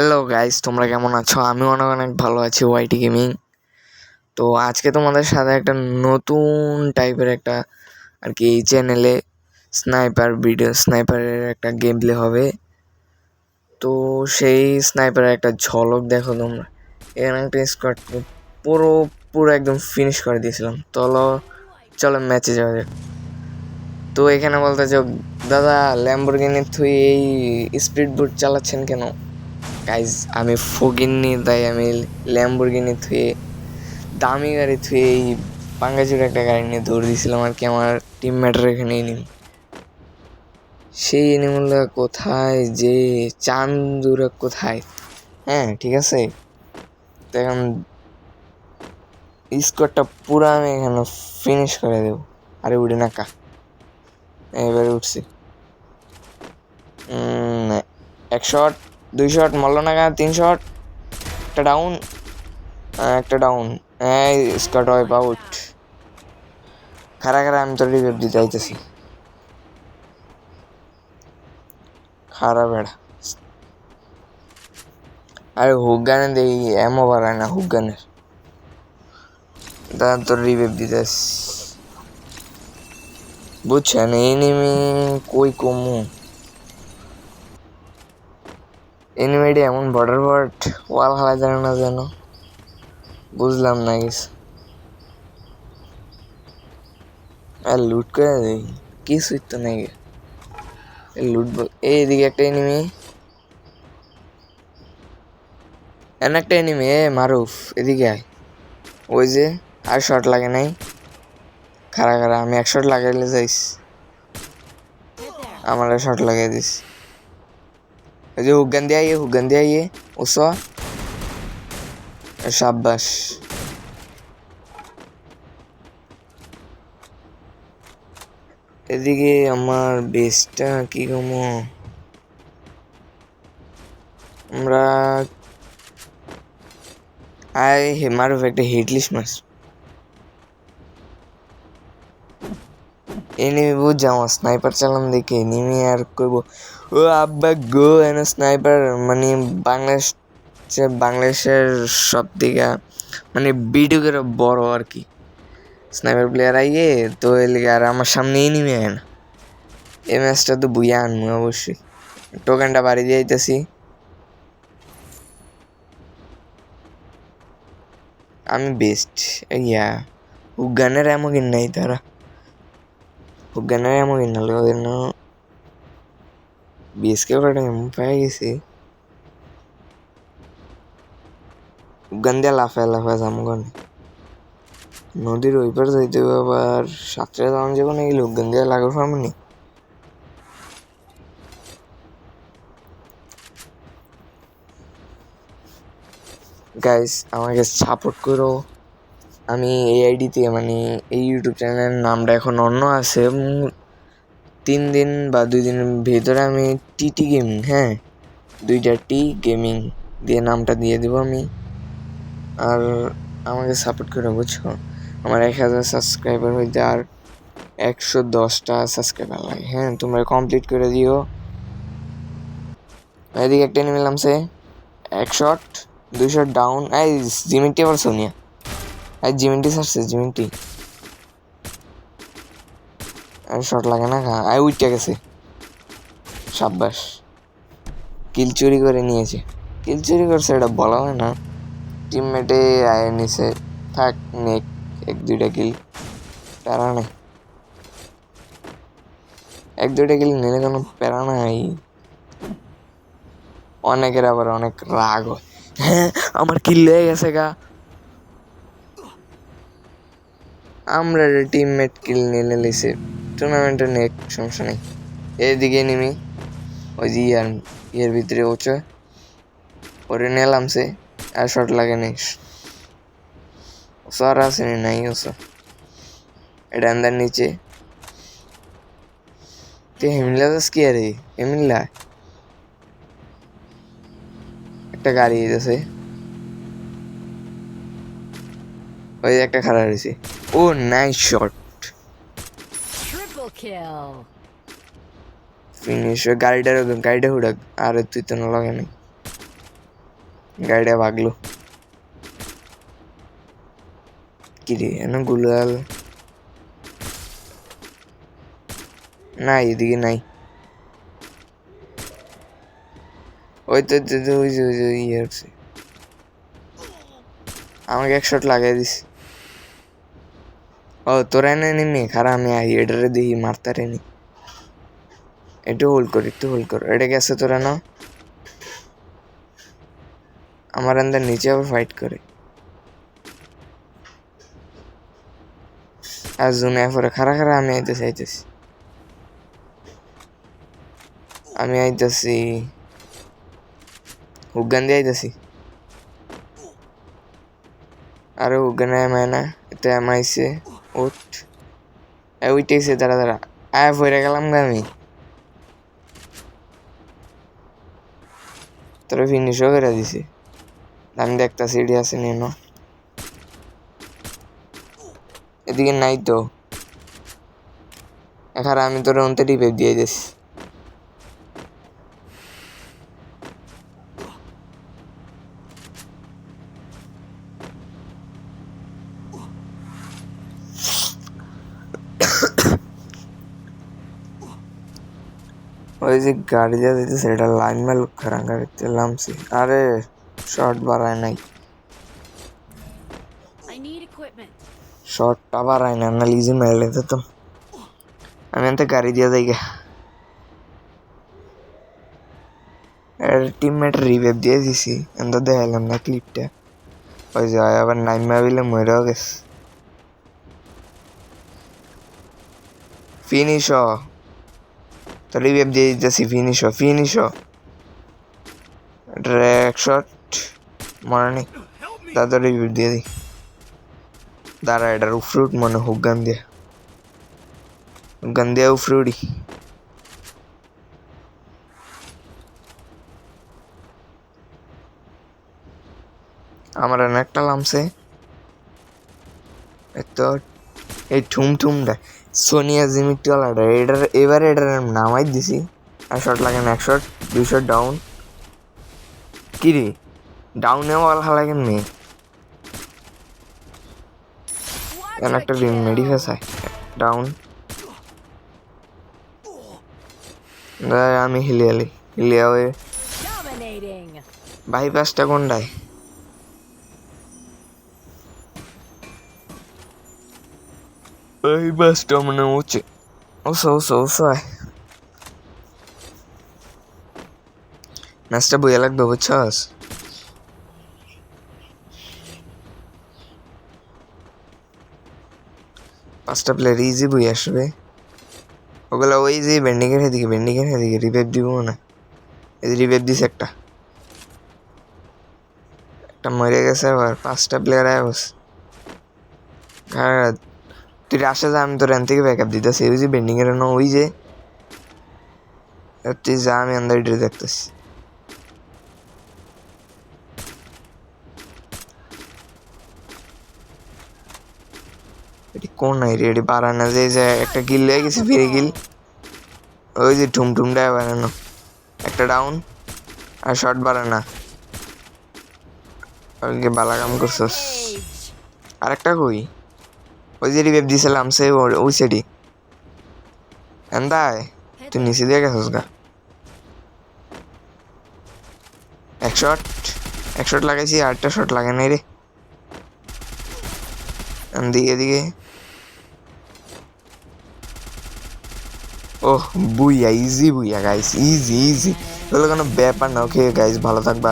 Hello guys, তোমরা কেমন আছো? আমি অনেক অনেক ভালো আছি। ওয়াইটি গেমিং। তো আজকে তোমাদের সাথে একটা নতুন টাইপের একটা আর কি এই চ্যানেলে স্নাইপারের একটা গেম প্লে হবে। তো সেই স্নাইপারের একটা ঝলক দেখো তোমরা। এখানে একটা স্কোয়াড পুরো পুরো একদম ফিনিশ করে দিয়েছিলাম। চলো ম্যাচে যাওয়া যাক। তো এখানে বলতে চাও, দাদা ল্যাম্বরগিনি থুই এই স্পিড বোট চালাচ্ছেন কেন? গাইজ, আমি ফকিন্নি, তাই আমি ল্যাম্বরগিনি থুয়ে দামি গাড়ি থুয়ে এই পাঙ্গাচুর একটা গাড়ি নিয়ে দৌড় দিয়েছিলাম আর কি আমার টিমমেটের এখানে এনিমি। সেই এনিমিগুলো কোথায়, যে চান্দুরা কোথায়? হ্যাঁ ঠিক আছে, তো এখন স্কোয়াডটা পুরো আমি এখানে ফিনিশ করে দেবো। আরে উঠে না কা, এবারে উঠছি। এক শট, 2 শট মারলো না, 3 শট, একটা ডাউন, একটা ডাউন। Squad wipe out. খারা আমি তো রিভাইভ দিতে চাইতেছি। খারাপ বেড়া, আরে হুক গানে দেই এমও বাড়ায় না হুক গানের। দাদা তোর রিভাইভ দিতে বুঝছেন? এনিমি কই কমু, এনিমিটি এমন বর্ডার ওয়াল হালা জানে না যেন, বুঝলাম না কিছু। আর লুট করে দেই কিছুই তো নেই, লুট। এইদিকে একটা এনিমি, একটা এনিমি, মারুফ এদিকে আয়। ওই যে আর শট লাগে নাই। খারা আমি 1 শট লাগাইলে যাইস, আমার শট লাগাই দিস। ওই যে হুগান দিয়ে আইয়ে ওসো সাব্বাস। এদিকে আমার বেসটা কি কমো, আমরা মারুফ একটা হিটলিস মাস এনিমি বুঝ যাও স্নাইপার চালান দেখে এনিমি আর কইব ও আব্বা গো এন স্নাইপার। মানে বাংলাদেশের সব দিকে মানে ভিডিও করে বড় আর কি স্নাইপার প্লেয়ার আইয়ে, তো এলিগে আর আমার সামনে এনিমি আয় না। এই ম্যাচটা তো বুইয়া আনবো অবশ্যই। টোকেনটা বাড়ি দিয়ে আইতেছি। আমি বেস্ট ইয়া হুগানের এমন কিন নাই, তারা হুগানের এমন কিনালো ওদের না বিএসকে কাটা এমন পেয়ে গেছি। হুগান দিয়ে লাফায় জামগন নদীর ওই পার যাইতে হবে, আবার সাঁতরে যাওয়ান যাবো না, এই হুগান দিয়ে লাগো সামনে। গাইস আমাকে সাপোর্ট করো। আমি এই আইডিতে মানে এই ইউটিউব চ্যানেলের নামটা এখন অন্য আছে। 3 দিন বা 2 দিনের ভেতরে আমি টিটি গেমিং, হ্যাঁ 2টা টি গেমিং দিয়ে নামটা দিয়ে দেবো আমি। আর আমাকে সাপোর্ট করে বুঝছো, আমার 1000 সাবস্ক্রাইবার হইতে আর 110টা সাবস্ক্রাইবার লাগে। হ্যাঁ তোমরা কমপ্লিট করে দিও। এদিকে একটা এনিমি নামছে, 1 শট, 2 শট ডাউন। এই জিমিনটি আবার সোনিয়া, এই জিমিনটি সারছে জিমিনটি, আর শট লাগে না খা। আই উইটা গেছে, সাব্বাস। কিল চুরি করে নিয়েছে, কিল চুরি করছে এটা বলা হয় না। টিমমেটে আয় নিছে, থাক নেক 1-2টা কিল, প্যারা নাই। 1-2টা কিল নিলে কোনো প্যারা নাই। অনেকের আবার অনেক রাগ হয়, হ্যাঁ আমার কিল লেগে গেছে গা। আমরা টিমমেট কিল নিলে লিছে, টুর্নামেন্টে নেক সমস্যা নেই। এদিকে নিমি ওই যে ইয়ের ভিতরে ওচে ওরে নিলামছে, আর শট লাগে নেই। ওসো আর আসেনি নাই, ওসো এটা আন্দার নিচে। তে হেমিল্লা যাস কি আরে হেমিল্লা, একটা গাড়ি আছে ওই একটা খারাপ হয়েছে। ও নাইস শট, ফিনিশ। গাড়িটা হুডাক, আরে তুই তো না লাগে নাই। গাড়িটা ভাগলো। কিরে এনে গুলাল না, এদিকে নাই। ওই তো ওই যে ইয়ে হচ্ছে, আমাকে এক শট লাগাই দিস। ও তোরা এনে নিমনি, খারাপ আমি আই এটারে দেখি মারতারে নি। একটু হোল্ড কর, একটু হোল্ড কর। এটা গেছে তোরা না, আমার আন্দার নিচে আবার ফাইট করে। আর জুনে পরে খারা খারা আমি আইতেছি আমি আইতেছি হুগান দিয়ে আইতেছি। আরে হুগান না, এটা আমাইছে। উঠ উইটেছে, দাঁড়া দাঁড়া, আয় ভরে গেলাম গা আমি। তোরা ফিনিশও করে দিছি। আমি দেখতা সিডি আছে নিন, এদিকে নাই তো। এখন আমি তোর অন্তে রিভাইভ দিয়ে দিছি। ওই যে গাড়ি দিয়ে দিতেছে, এটা লাইন মেল খারাপ গাড়িতে লামছি। আরে শর্ট বাড়ায় নাই, শর্টটা বাড়ায় না, না লিজে মেলে তো। আমি এতে গাড়ি দিয়ে যাই গে। টিমমেট রিভাইভ দিয়ে দিছি, এত দেখাইলাম না ক্লিপটা। ওই যে আবার নাইমা বিলে মরেও গেছে। ফিনিশ তো রিভাইভ দিয়ে দিতেছি, ফিনিশ এক শট মরানি, দাদা রিভাইভ দিয়ে দিই। দাঁড়া এটার উফরুট মনে হোক, গান দিয়া উফরুটি। আমার একটা লামছে তো, এই ঠুমঠুমটা সোনিয়া জিমিটওয়ালাটা, এটার নামাই দিছি। আর শট লাগে না, 1 শট 2 শট ডাউন। কিরে ডাউনে ওয়াল হালা কেমনি? একটা মেডিফেস হয় ডাউন। আমি হিলিয়া হয়ে বাইপাসটা কোনটায়? বাইপাসটা মনে হচ্ছে ম্যাচটা বইয়া লাগবে, বুঝছস? পাঁচটা প্লেয়ার ইজি বই আসবে। ওগুলা ওই যে বেন্ডিংয়ের হেদিকে রিভাইভ দিব না। এই রিভাইভ দিছে একটা মরে গেছে। আবার 5টা প্লেয়ার আয় বস। তুই আসে যা, আমি তোর এন থেকে ব্যাক আপ দিতেছি। ওই যে বেন্ডিংয়ের না, ওই যে তুই যা, আমি আন্দার দেখতেছি। এটি কোন এরিয়া? এটি বারানা যে একটা কিল লেগে গেছে, ফিরে গিল। ওই যে ঠুমঠুমটা বানানো, একটা ডাউন। আর শর্ট বারানা, ওকে বালা কাম করছস। আরেকটা কই? ওই যে রিভাইভ দিছিলাম সে ওই সাইডে। এন্দায় তুই নিচে দিয়ে গেছস গা। এক শট লাগাইছি, আরেকটা শট লাগে নাই রে। এদিকে ওহ বুইয়া, ইজি বুইয়া গাইস, ইজি। বলে কোনো ব্যাপার না। ওকে গাইস, ভালো থাকবা।